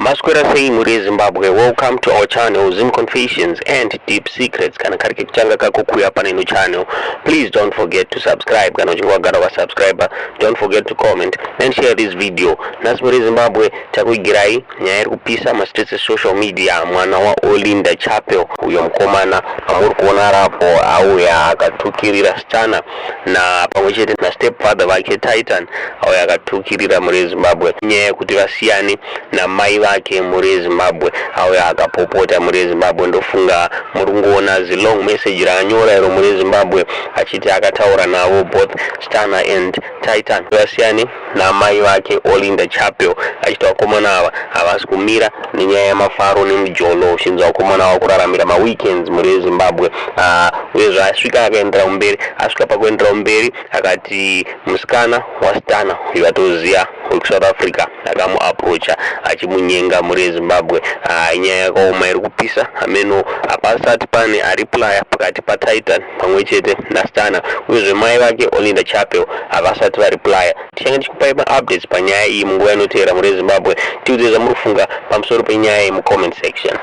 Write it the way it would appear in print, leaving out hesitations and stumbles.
Masquera sei muri Zimbabwe. Welcome to our channel Zim Confessions and Deep Secrets. Kana karike kuchanga kako kuya pana ino channel. Please don't forget to subscribe. Kana uchingwa gara wa subscriber. Don't forget to comment and share this video. Nasi muri Zimbabwe takuigirai nyaya kupisa mastetse social media. Mwana WaOlinda chapel uyo mkomana amuru kuona rapo au ya akatukirira stana na pamwechete na stepfather Vake Tytan au ya akatukirira muri Zimbabwe. Nyaya Kuti Vasiyane NaMai Vake muri Zimbabwe au ya akapopota muri Zimbabwe. Ndofunga murunguona zilong message ranyora ero muri Zimbabwe achiti akataura navo both Stana and Tytan Vasiyane NaMai Vake Olinda chapel achiti wakomana ava havasi kumira nenyaya yamafaro nemujolo shinzi wakomana ava kuraramira weekends muri Zimbabwe. Uyezvo asvika akaendera umberi, asvika pakuendera umberi akati musikana waStana uyo atoziya South Africa akamuapproacha achimunyenga muri Zimbabwe. Nyaya yakaoma iri kupisa ameno apasati pane areply pakati paTytan pamwechete naStana uyezve mai vake Olinda chapel havasati vareply. Tichange tichikupai updates panyaya iyi munguva inoteera muri Zimbabwe. Tiudze zvamuri kufunga pamusoro penyaya iyi mucomment section.